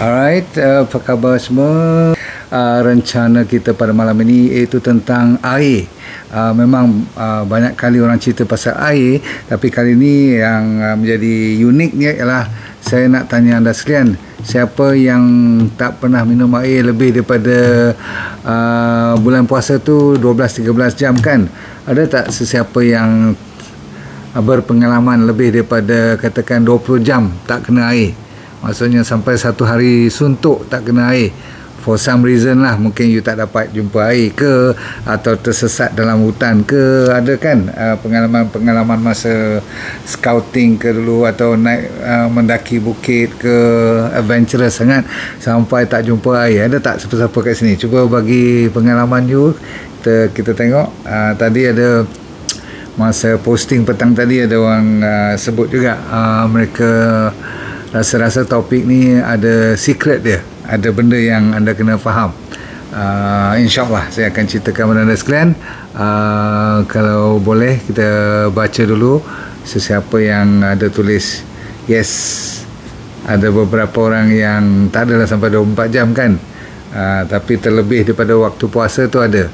Alright, apa khabar semua? Rencana kita pada malam ini iaitu tentang air. Memang banyak kali orang cerita pasal air, tapi kali ini yang menjadi uniknya ialah saya nak tanya anda sekalian, siapa yang tak pernah minum air lebih daripada bulan puasa tu 12-13 jam kan? Ada tak sesiapa yang berpengalaman lebih daripada katakan 20 jam tak kena air? Maksudnya sampai satu hari suntuk tak kena air. For some reason lah, mungkin you tak dapat jumpa air ke, atau tersesat dalam hutan ke. Ada kan pengalaman-pengalaman masa scouting ke dulu, atau naik mendaki bukit ke, adventurous sangat sampai tak jumpa air. Ada tak siapa-siapa kat sini? Cuba bagi pengalaman you. Kita tengok tadi ada masa posting petang tadi ada orang sebut juga mereka rasa-rasa topik ni ada secret dia, ada benda yang anda kena faham. InsyaAllah saya akan ceritakan kepada anda sekalian. Kalau boleh kita baca dulu sesiapa yang ada tulis yes. Ada beberapa orang yang tak adalah sampai 24 jam kan, tapi terlebih daripada waktu puasa tu ada.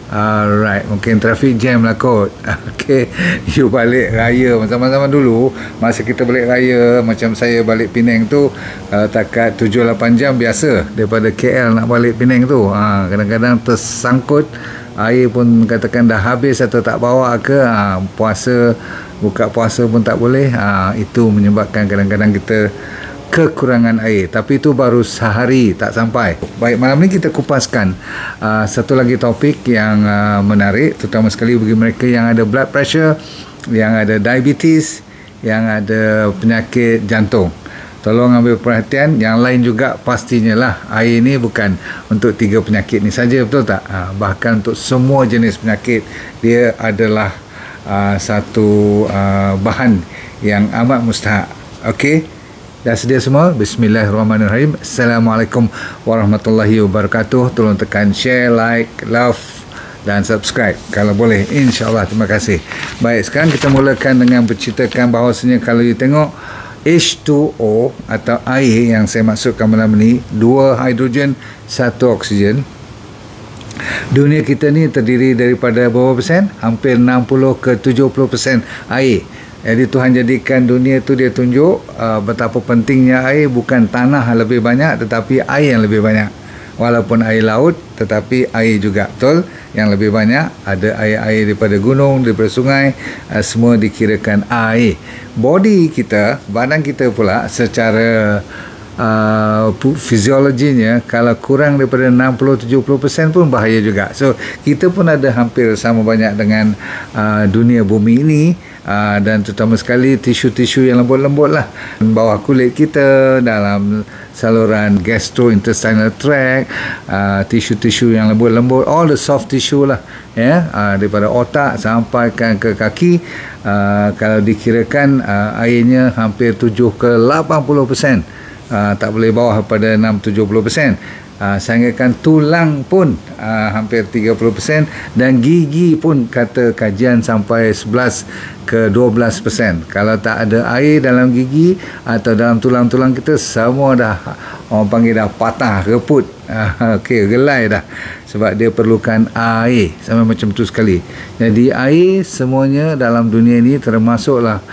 Alright, mungkin traffic jam lah kot. Okay, you balik raya zaman-zaman dulu, masa kita balik raya, macam saya balik Penang tu, takat 7-8 jam biasa daripada KL nak balik Penang tu. Kadang-kadang tersangkut, air pun katakan dah habis atau tak bawa ke, buka puasa pun tak boleh. Itu menyebabkan kadang-kadang kita kekurangan air, tapi itu baru sehari tak sampai. Baik, malam ni kita kupaskan satu lagi topik yang menarik, terutama sekali bagi mereka yang ada blood pressure, yang ada diabetes, yang ada penyakit jantung. Tolong ambil perhatian. Yang lain juga pastinya lah, air ni bukan untuk 3 penyakit ni saja, betul tak? Bahkan untuk semua jenis penyakit, dia adalah satu bahan yang amat mustahak. Okey, dah sedia semua? Bismillahirrahmanirrahim. Assalamualaikum warahmatullahi wabarakatuh. Tolong tekan share, like, love dan subscribe kalau boleh, insyaAllah. Terima kasih. Baik, sekarang kita mulakan dengan berceritakan bahawasanya kalau you tengok H2O atau air yang saya maksudkan malam ni, 2 hidrogen 1 oksigen. Dunia kita ni terdiri daripada berapa persen? Hampir 60 ke 70% air. Jadi Tuhan jadikan dunia tu, dia tunjuk betapa pentingnya air. Bukan tanah lebih banyak, tetapi air yang lebih banyak. Walaupun air laut, tetapi air juga, betul, yang lebih banyak. Ada air-air daripada gunung, daripada sungai, semua dikirakan air. Body kita, badan kita pula, secara fiziologinya, kalau kurang daripada 60-70% pun bahaya juga. So kita pun ada hampir sama banyak dengan dunia bumi ini. Dan terutama sekali tisu-tisu yang lembut-lembut lah bawah kulit kita, dalam saluran gastrointestinal tract, tisu-tisu yang lembut-lembut, all the soft tissue lah, daripada otak sampai ke kaki. Kalau dikirakan airnya hampir 7 ke 80%, tak boleh bawah pada 6-70%. Sehinggakan tulang pun hampir 30%, dan gigi pun kata kajian sampai 11 ke 12%. Kalau tak ada air dalam gigi atau dalam tulang-tulang kita, semua dah, orang panggil dah patah, reput, okey, gelai dah, sebab dia perlukan air sampai macam tu sekali. Jadi air semuanya dalam dunia ini, termasuklah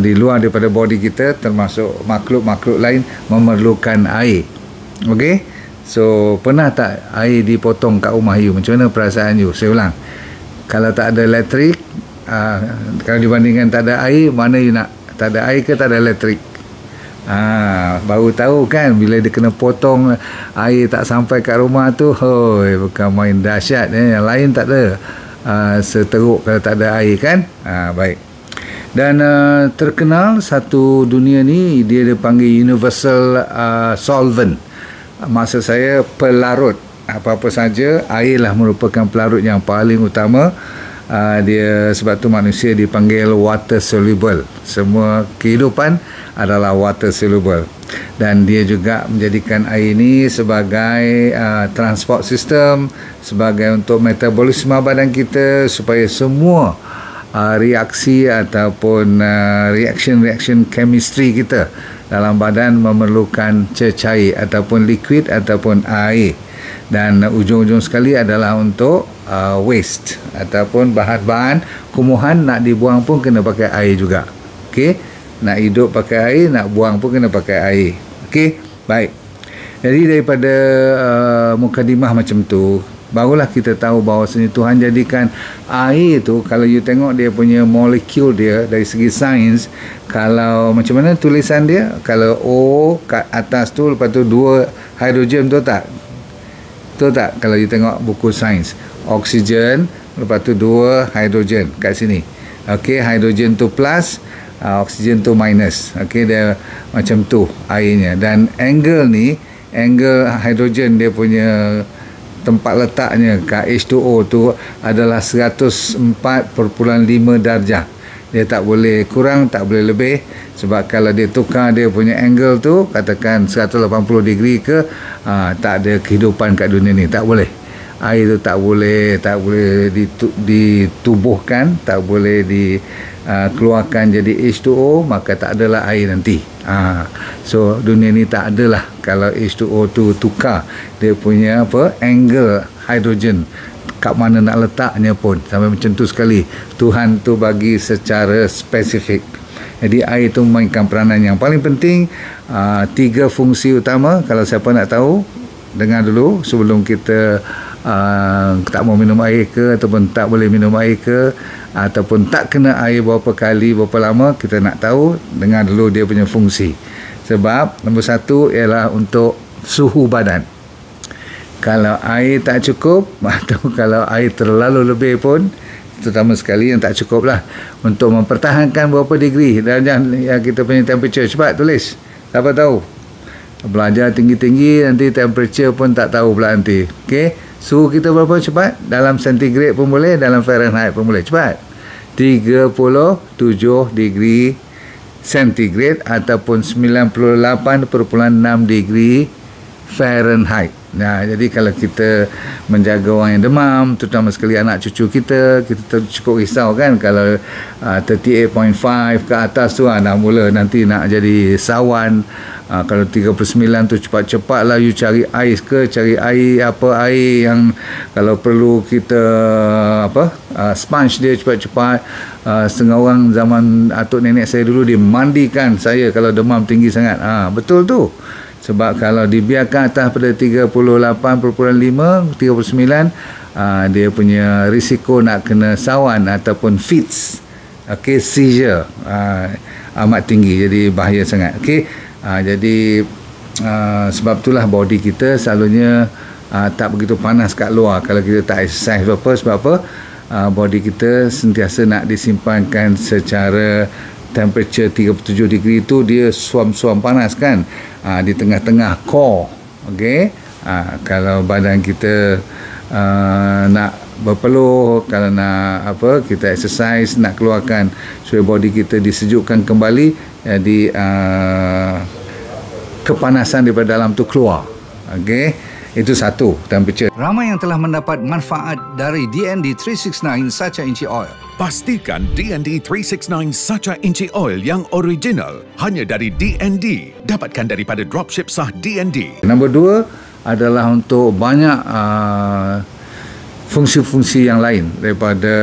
di luar daripada body kita, termasuk makhluk-makhluk lain memerlukan air. Okey, so pernah tak air dipotong kat rumah you? Macam mana perasaan you? Saya ulang, kalau tak ada elektrik, kalau dibandingkan tak ada air, mana you nak? Tak ada air ke tak ada elektrik? Baru tahu kan, bila dia kena potong, air tak sampai kat rumah tu, bukan main dahsyat. Yang lain tak ada seteruk kalau tak ada air kan. Baik. Dan terkenal satu dunia ni, dia dipanggil universal solvent. Maksud saya pelarut. Apa-apa saja, airlah merupakan pelarut yang paling utama. Dia, sebab tu manusia dipanggil water soluble. Semua kehidupan adalah water soluble. Dan dia juga menjadikan air ini sebagai transport system, sebagai untuk metabolisme badan kita, supaya semua reaksi ataupun reaction chemistry kita dalam badan memerlukan cecair ataupun liquid ataupun air. Dan ujung-ujung sekali adalah untuk waste ataupun bahan-bahan kumuhan nak dibuang pun kena pakai air juga. Okey, nak hidup pakai air, nak buang pun kena pakai air. Okey, baik. Jadi daripada mukadimah macam tu, barulah kita tahu bahawasanya Tuhan jadikan air tu, kalau you tengok dia punya molekul dia dari segi sains, kalau macam mana tulisan dia, kalau O kat atas tu, lepas tu 2 hidrogen, tu tak? Betul tak? Kalau you tengok buku sains, oksigen, lepas tu 2 hidrogen kat sini. Okey, hidrogen tu plus, oksigen tu minus. Okey, dia macam tu airnya. Dan angle ni, angle hidrogen dia punya tempat letaknya kat H2O tu adalah 104.5 darjah. Dia tak boleh kurang, tak boleh lebih. Sebab kalau dia tukar dia punya angle tu, katakan 180 degree ke, tak ada kehidupan kat dunia ni, tak boleh. Air tu tak boleh ditubuhkan, tak boleh dikeluarkan jadi H2O, maka tak adalah air nanti. So dunia ni tak adalah kalau H2O tu tukar dia punya angle hidrogen kat mana nak letaknya pun, sampai macam tu sekali Tuhan tu bagi secara spesifik. Jadi air tu memainkan peranan yang paling penting. 3 fungsi utama. Kalau siapa nak tahu, dengar dulu sebelum kita tak mau minum air ke, ataupun tak boleh minum air ke, ataupun tak kena air berapa kali, berapa lama, kita nak tahu, dengar dulu dia punya fungsi. Sebab nombor 1 ialah untuk suhu badan. Kalau air tak cukup, atau kalau air terlalu lebih pun, terutama sekali yang tak cukup lah, untuk mempertahankan berapa degree darjah yang kita punya temperature. Cepat tulis, siapa tahu belajar tinggi-tinggi nanti temperature pun tak tahu pula nanti. Okey, suhu kita berapa? Cepat, dalam centigrade pun boleh, dalam Fahrenheit pun boleh. Cepat, 37 degree centigrade ataupun 98.6 degree Fahrenheit. Nah, jadi kalau kita menjaga orang yang demam, terutama sekali anak cucu kita cukup risau kan, kalau 38.5 ke atas tu dah mula nanti nak jadi sawan. Kalau 39 tu cepat-cepatlah you cari ais ke, cari air, apa air yang kalau perlu kita sponge dia cepat-cepat. Setengah orang zaman atuk nenek saya dulu, dia mandikan saya kalau demam tinggi sangat. Betul tu. Sebab kalau dibiarkan atas pada 38.5, 39, dia punya risiko nak kena sawan ataupun fits, seizure, amat tinggi. Jadi bahaya sangat. Jadi sebab itulah body kita selalunya tak begitu panas kat luar kalau kita tak exercise apa. Sebab apa? Body kita sentiasa nak disimpankan secara temperature 37 degree tu, dia suam-suam panas kan, di tengah-tengah core. Kalau badan kita nak berpeluh, kalau nak kita exercise, nak keluarkan supaya body kita disejukkan kembali, jadi kepanasan daripada dalam tu keluar. Itu satu, temperature. Ramai yang telah mendapat manfaat dari DND 369 Sacha Inchi Oil. Pastikan DND 369 Sacha Inchi Oil yang original hanya dari DND. Dapatkan daripada dropship sah DND. Nombor 2 adalah untuk banyak fungsi-fungsi yang lain, daripada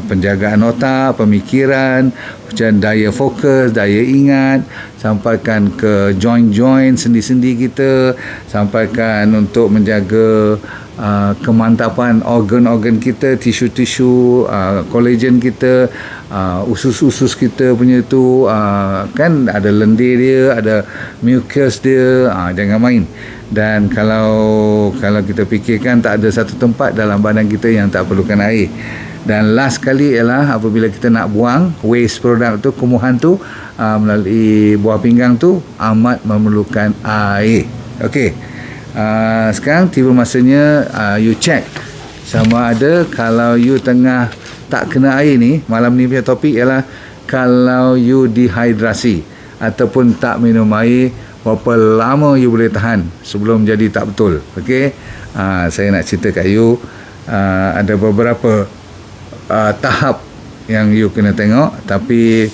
penjagaan otak, pemikiran, macam daya fokus, daya ingat, sampaikan ke joint-joint sendi-sendi kita, sampaikan untuk menjaga kemantapan organ-organ kita, tisu-tisu, kolagen kita, usus-usus kita punya tu, kan ada lendir dia, ada mucus dia, jangan main. Dan kalau kita fikirkan, tak ada satu tempat dalam badan kita yang tak perlukan air. Dan last sekali ialah apabila kita nak buang waste product tu, kumuhan tu, melalui buah pinggang tu, amat memerlukan air. Sekarang tiba masanya you check sama ada kalau you tengah tak kena air ni. Malam ni punya topik ialah kalau you dehidrasi ataupun tak minum air, berapa lama you boleh tahan sebelum jadi tak betul. Saya nak cerita kat you, ada beberapa tahap yang you kena tengok, tapi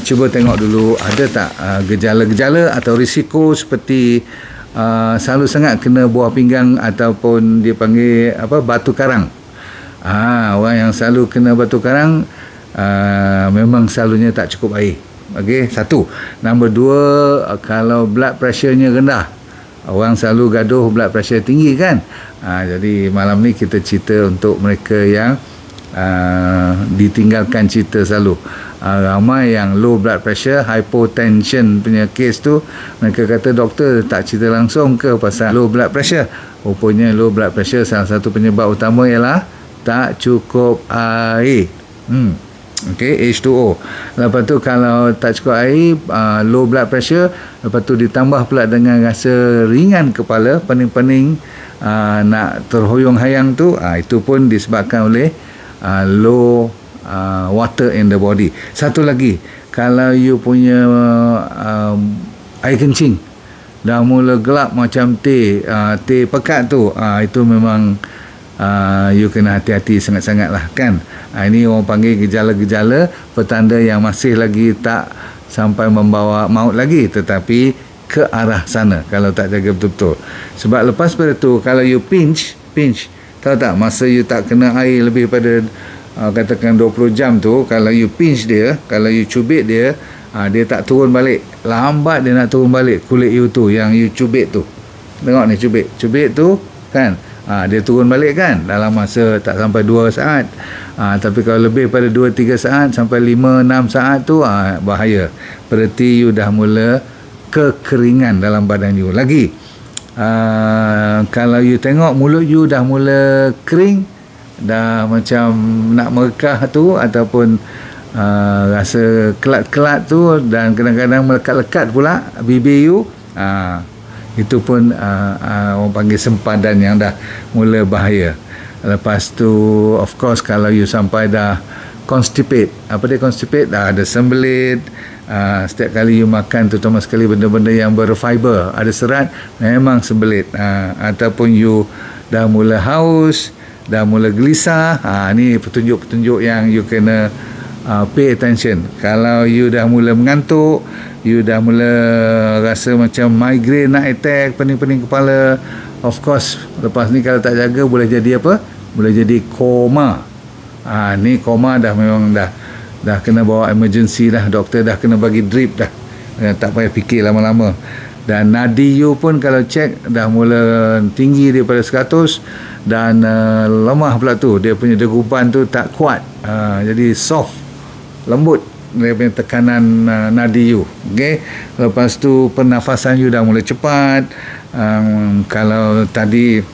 Cuba tengok dulu ada tak gejala-gejala atau risiko seperti selalu sangat kena buah pinggang ataupun dia panggil batu karang. Orang yang selalu kena batu karang memang selalunya tak cukup air. Okey, satu. Nombor dua, kalau blood pressure-nya rendah. Orang selalu gaduh blood pressure tinggi kan. Jadi malam ni kita cerita untuk mereka yang ditinggalkan cerita selalu. Ramai yang low blood pressure, hypotension punya kes tu, mereka kata doktor tak cerita langsung ke pasal low blood pressure. Rupanya low blood pressure salah satu penyebab utama ialah tak cukup air. Okey, H2O. Lepas tu kalau tak cukup air, low blood pressure, lepas tu ditambah pula dengan rasa ringan kepala, pening-pening, nak terhoyong-hayang tu, itu pun disebabkan oleh low water in the body. Satu lagi, kalau you punya air kencing dah mula gelap macam teh pekat tu, itu memang you kena hati-hati sangat-sangat lah kan. Ini orang panggil gejala-gejala petanda yang masih lagi tak sampai membawa maut lagi, tetapi ke arah sana kalau tak jaga betul-betul. Sebab lepas pada tu, kalau you pinch, tahu tak, masa you tak kena air lebih pada katakan 20 jam tu, kalau you pinch dia, kalau you cubit dia, dia tak turun balik. Lambat dia nak turun balik kulit you tu, yang you cubit tu. Tengok ni, cubit tu kan, dia turun balik kan dalam masa tak sampai 2 saat. Tapi kalau lebih pada 2-3 saat sampai 5-6 saat tu, bahaya. Berarti you dah mula kekeringan dalam badan you. Lagi, kalau you tengok mulut you dah mula kering, dah macam nak merekah tu, ataupun rasa kelat-kelat tu, dan kadang-kadang melekat-lekat pula bibir you, itu pun orang panggil sempadan yang dah mula bahaya. Lepas tu of course kalau you sampai dah constipate, constipate, dah ada sembelit, setiap kali you makan, terutama sekali benda-benda yang berfiber, ada serat, memang sembelit, ataupun you dah mula haus, dah mula gelisah, ni petunjuk-petunjuk yang you kena pay attention. Kalau you dah mula mengantuk, you dah mula rasa macam migraine nak attack, pening-pening kepala, of course lepas ni kalau tak jaga boleh jadi apa? Boleh jadi koma. Ni koma dah memang dah kena bawa emergency dah, doktor dah kena bagi drip dah. Tak payah fikir lama-lama. Dan nadi you pun kalau cek dah mula tinggi daripada 100, dan lemah pula tu, dia punya degupan tu tak kuat, jadi soft, lembut dia punya tekanan nadi you. Okay? Lepas tu pernafasan you dah mula cepat. Kalau tadi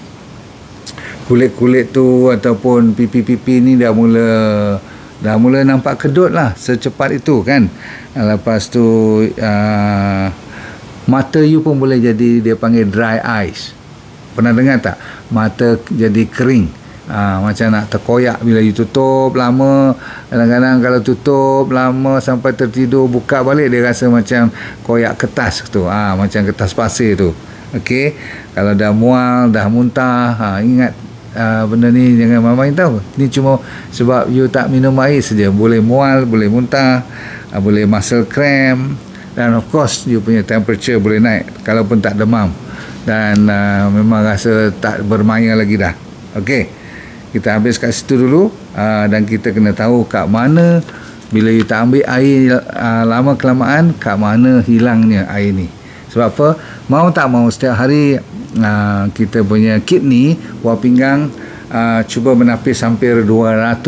kulit-kulit tu ataupun pipi-pipi ni dah mula nampak kedut lah secepat itu kan. Lepas tu mata you pun boleh jadi, dia panggil dry eyes. Pernah dengar tak? Mata jadi kering, macam nak terkoyak bila you tutup lama. Kadang-kadang kalau tutup lama sampai tertidur, buka balik dia rasa macam koyak kertas tu, macam kertas pasir tu. Okey, kalau dah mual, dah muntah, ingat benda ni jangan main-main tau. Ni cuma sebab you tak minum air saja, boleh mual, boleh muntah, boleh muscle cramp, dan of course you punya temperature boleh naik kalaupun tak demam, dan memang rasa tak bermaya lagi dah. Okey, kita habis kat situ dulu, dan kita kena tahu kat mana bila you tak ambil air lama kelamaan, kat mana hilangnya air ni. Sebab apa? Mau tak mau setiap hari kita punya kidney, buah pinggang, cuba menapis hampir 200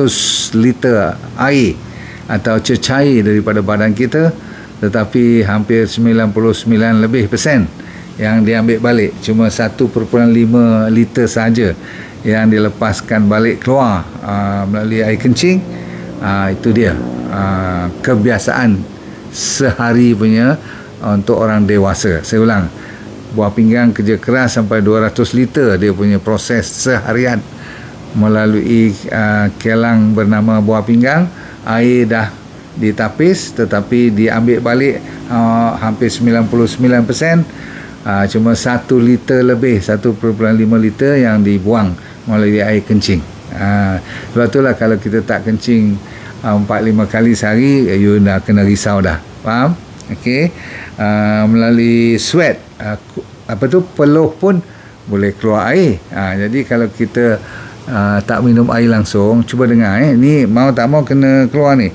liter air atau cecair daripada badan kita, tetapi hampir 99% yang diambil balik, cuma 1.5 liter saja yang dilepaskan balik keluar melalui air kencing. Itu dia kebiasaan sehari punya untuk orang dewasa. Saya ulang, buah pinggang kerja keras sampai 200 liter dia punya proses seharian melalui kelang bernama buah pinggang. Air dah ditapis tetapi diambil balik hampir 99%, cuma 1 liter lebih, 1.5 liter yang dibuang melalui air kencing. Sebab itulah kalau kita tak kencing 4-5 kali sehari, you dah kena risau dah. Faham? Okey. Melalui sweat, peluh pun boleh keluar air. Jadi kalau kita tak minum air langsung, cuba dengar ni mau tak mau kena keluar ni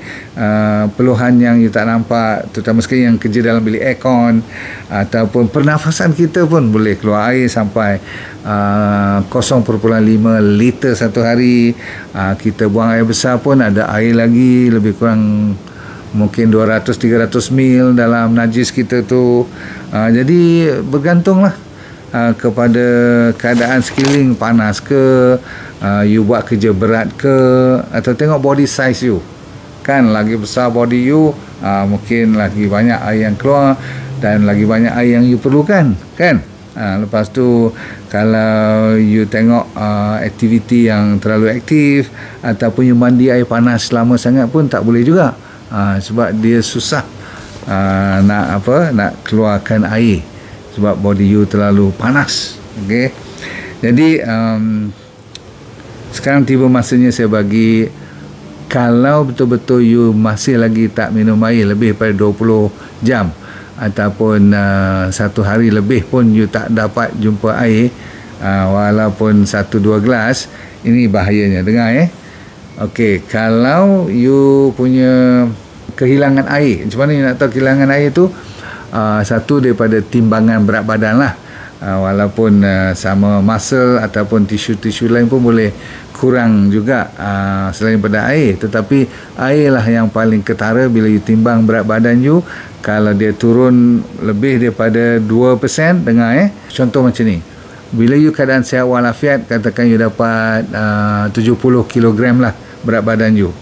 peluhan yang you tak nampak, terutama sekali yang kerja dalam bilik aircon, ataupun pernafasan kita pun boleh keluar air sampai 0.5 liter satu hari. Kita buang air besar pun ada air lagi, lebih kurang mungkin 200-300 mil dalam najis kita tu. Jadi bergantunglah kepada keadaan sekeliling, panas ke, you buat kerja berat ke, atau tengok body size you kan, lagi besar body you, mungkin lagi banyak air yang keluar dan lagi banyak air yang you perlukan kan. Lepas tu kalau you tengok aktiviti yang terlalu aktif, ataupun you mandi air panas lama sangat pun tak boleh juga, sebab dia susah nak keluarkan air sebab body you terlalu panas. Okey. Jadi sekarang tiba masanya saya bagi, kalau betul-betul you masih lagi tak minum air lebih daripada 20 jam, ataupun satu hari lebih pun you tak dapat jumpa air, walaupun 1-2 gelas, ini bahayanya. Dengar Okey, kalau you punya kehilangan air, macam mana you nak tahu kehilangan air tu? Satu daripada timbangan berat badan lah, walaupun sama muscle ataupun tisu-tisu lain pun boleh kurang juga selain pada air, tetapi air lah yang paling ketara bila you timbang berat badan you. Kalau dia turun lebih daripada 2%, dengar contoh macam ni, bila you keadaan sihat walafiat, katakan you dapat 70 kg lah berat badan you.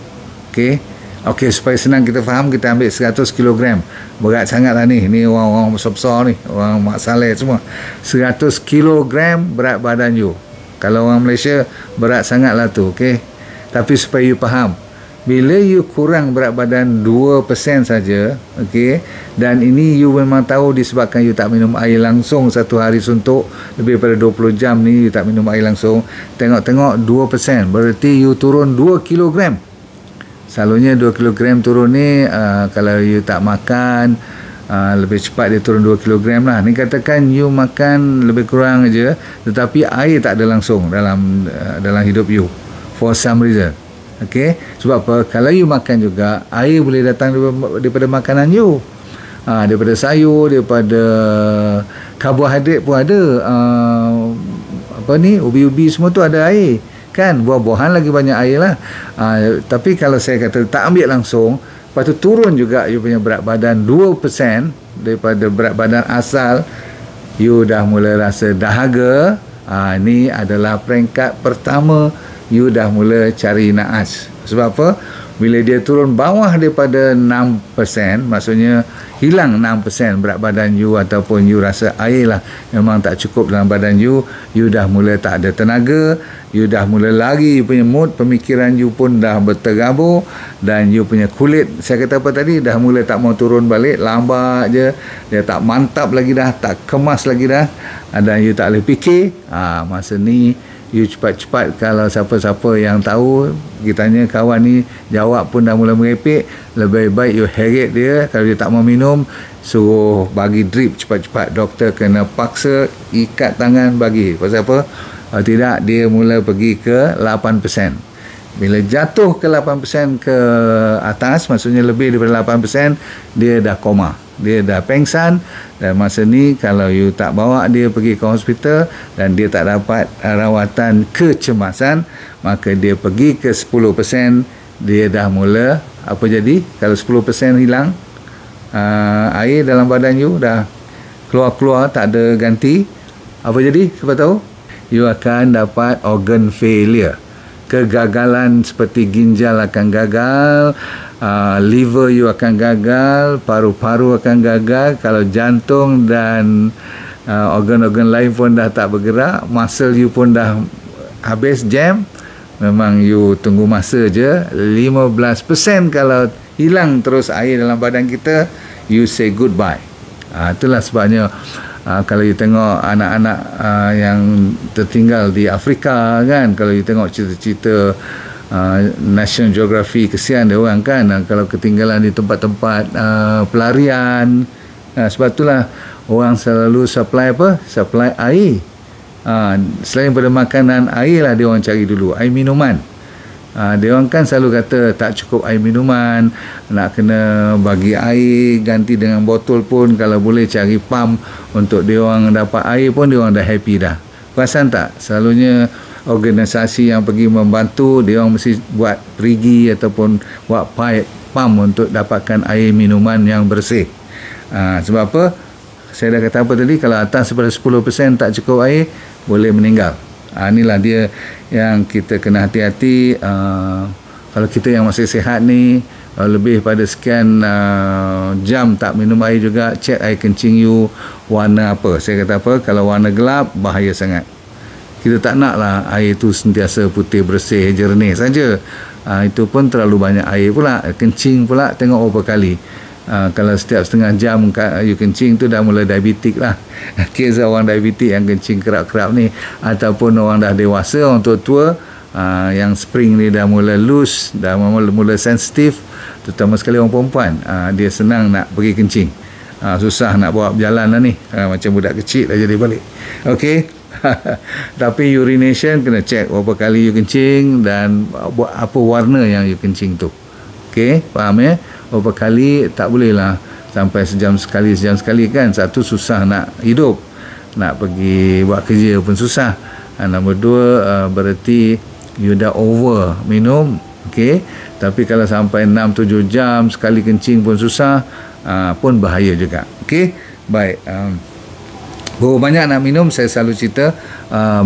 Okey, supaya senang kita faham, kita ambil 100 kg. Berat sangat lah ni orang-orang besar-besar ni, orang Mak Saleh semua. 100 kg berat badan you. Kalau orang Malaysia berat sangat lah tu. Okey, tapi supaya you faham, bila you kurang berat badan 2% saja, okey, dan ini you memang tahu disebabkan you tak minum air langsung satu hari suntuk, lebih daripada 20 jam ni you tak minum air langsung, tengok-tengok 2%, berarti you turun 2 kg. Selalunya 2 kg turun ni, kalau you tak makan, lebih cepat dia turun 2 kg lah. Ni katakan you makan lebih kurang aja, tetapi air tak ada langsung dalam hidup you for some reason. Okey, sebab apa? Kalau you makan juga, air boleh datang daripada makanan you, daripada sayur, daripada karbohidrat pun ada, ubi-ubi semua tu ada air kan, buah-buahan lagi banyak air lah. Tapi kalau saya kata tak ambil langsung, lepas tu turun juga you punya berat badan 2% daripada berat badan asal, you dah mula rasa dahaga. Ni adalah peringkat pertama, you dah mula cari naas. Sebab apa? Bila dia turun bawah daripada 6%, maksudnya hilang 6% berat badan you, ataupun you rasa air lah memang tak cukup dalam badan you, you dah mula tak ada tenaga, you dah mula lari, you punya mood, pemikiran you pun dah berterabur, dan you punya kulit, saya kata apa tadi, dah mula tak mau turun balik, lambat je, dia tak mantap lagi dah, tak kemas lagi dah, dan you tak boleh fikir. Masa ni you cepat-cepat, kalau siapa-siapa yang tahu, kita tanya kawan ni, jawab pun dah mula merepek, lebih baik you heret dia. Kalau dia tak mau minum, suruh bagi drip cepat-cepat, doktor kena paksa ikat tangan bagi. Pasal apa? Tidak, dia mula pergi ke 8%. Bila jatuh ke 8% ke atas, maksudnya lebih daripada 8%, dia dah koma, dia dah pengsan. Dan masa ni kalau you tak bawa dia pergi ke hospital dan dia tak dapat rawatan kecemasan, maka dia pergi ke 10%, dia dah mula apa jadi? Kalau 10% hilang air dalam badan you, dah keluar-keluar, tak ada ganti, apa jadi? Siapa tahu? You akan dapat organ failure. Kegagalan seperti ginjal akan gagal, liver you akan gagal, paru-paru akan gagal. Kalau jantung dan organ-organ lain pun dah tak bergerak, muscle you pun dah habis jam, memang you tunggu masa je. 15% kalau hilang terus air dalam badan kita, you say goodbye. Itulah sebabnya kalau you tengok anak-anak yang tertinggal di Afrika kan, kalau you tengok cerita-cerita National Geography, kesian dia orang kan, kalau ketinggalan di tempat-tempat pelarian. Sebab itulah orang selalu supply air. Selain pada makanan, air lah dia orang cari dulu, air minuman. Dia orang kan selalu kata tak cukup air minuman, nak kena bagi air ganti dengan botol pun, kalau boleh cari pump untuk dia orang dapat air pun dia orang dah happy dah. Perasan tak? Selalunya organisasi yang pergi membantu, dia orang mesti buat perigi ataupun buat pump untuk dapatkan air minuman yang bersih. Sebab apa? Saya dah kata apa tadi, kalau atas daripada 10% tak cukup air, boleh meninggal. Inilah dia yang kita kena hati-hati. Kalau kita yang masih sihat ni, lebih pada sekian jam tak minum air juga, cek air kencing you warna apa. Saya kata apa, kalau warna gelap, bahaya sangat. Kita tak naklah air tu sentiasa putih, bersih, jernih saja. Itu pun terlalu banyak air pula. Kencing pula, tengok berapa kali. Kalau setiap setengah jam you kencing tu dah mula diabetik lah. Kes orang diabetik yang kencing kerap-kerap ni, ataupun orang dah dewasa, orang tua-tua, yang spring ni dah mula loose, dah mula sensitif, terutama sekali orang perempuan. Dia senang nak pergi kencing, susah nak bawa berjalan lah ni, macam budak kecil dah jadi balik. Okey. Tapi urination kena check berapa kali you kencing dan apa warna yang you kencing tu. Okey, faham ya? Berapa kali, tak boleh lah sampai sejam sekali kan. Satu, susah nak hidup, nak pergi buat kerja pun susah. Nombor dua, berarti you dah over minum. Okey, tapi kalau sampai 6-7 jam sekali kencing pun susah, pun bahaya juga. Okey, baik. Berapa banyak nak minum, saya selalu cerita,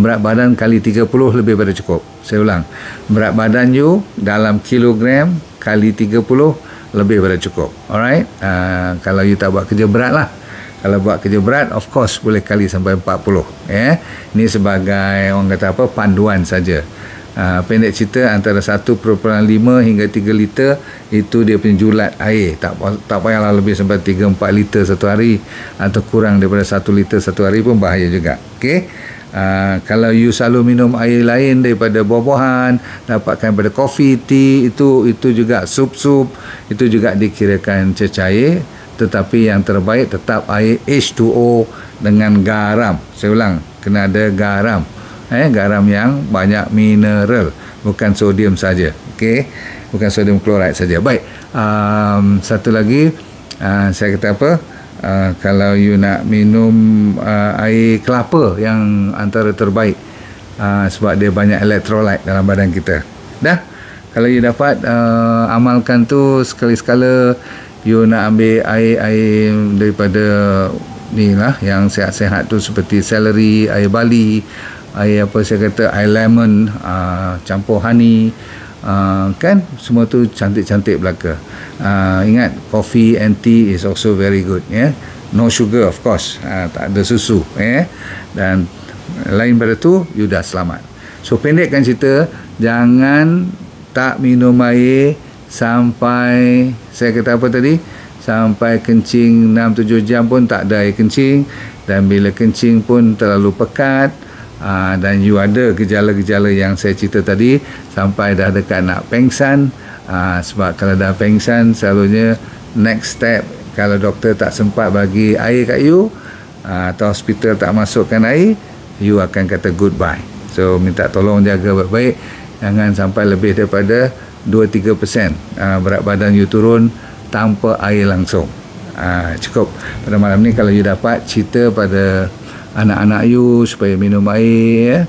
berat badan kali 30 lebih pada cukup. Saya ulang, berat badan you dalam kilogram kali 30 lebih pada cukup. Alright. Kalau you tak buat kerja berat lah. Kalau buat kerja berat, of course boleh kali sampai 40. Ini sebagai orang kata apa, panduan saja. Pendek cerita, antara 1.5 hingga 3 liter itu dia punya julat air. Tak payahlah lebih sampai 3-4 liter satu hari, atau kurang daripada 1 liter satu hari pun bahaya juga. Okey. Kalau you selalu minum air lain daripada buah-buahan, dapatkan pada kopi, tea, itu juga sup-sup, itu juga dikirakan cecair. Tetapi yang terbaik tetap air H2O dengan garam. Saya ulang, kena ada garam. Garam yang banyak mineral, bukan sodium saja. Okey, bukan sodium klorid saja. Baik. Satu lagi, saya kata apa? Kalau you nak minum air kelapa, yang antara terbaik, sebab dia banyak elektrolit dalam badan kita. Dah, kalau you dapat amalkan tu sekali-sekala. You nak ambil air daripada ni lah, yang sehat-sehat tu, seperti celery, air bali, air apa saya kata, air lemon, campur honey, kan semua tu cantik-cantik belaka. Ingat, coffee and tea is also very good, no sugar of course, tak ada susu, dan lain pada tu you dah selamat. So pendekkan cerita, jangan tak minum air sampai, saya kata apa tadi, sampai kencing 6-7 jam pun tak ada air kencing, dan bila kencing pun terlalu pekat, dan you ada gejala-gejala yang saya cerita tadi, sampai dah dekat nak pengsan. Sebab kalau dah pengsan, selalunya next step, kalau doktor tak sempat bagi air kat you, atau hospital tak masukkan air, you akan kata goodbye. So minta tolong jaga baik-baik, jangan sampai lebih daripada 2-3% berat badan you turun tanpa air langsung. Cukup pada malam ni kalau you dapat cerita pada anak-anak you supaya minum air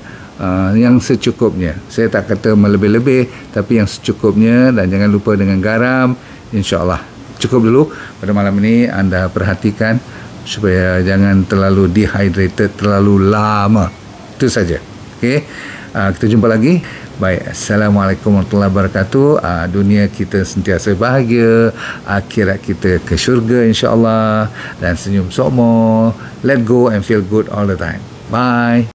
yang secukupnya. Saya tak kata melebih-lebih, tapi yang secukupnya, dan jangan lupa dengan garam. InsyaAllah cukup dulu pada malam ini. Anda perhatikan supaya jangan terlalu dehydrated terlalu lama. Itu saja. Okey, kita jumpa lagi. Baik, Assalamualaikum warahmatullahi wabarakatuh. Dunia kita sentiasa bahagia, akhirat kita ke syurga insyaAllah, dan senyum sokmo. Let go and feel good all the time. Bye.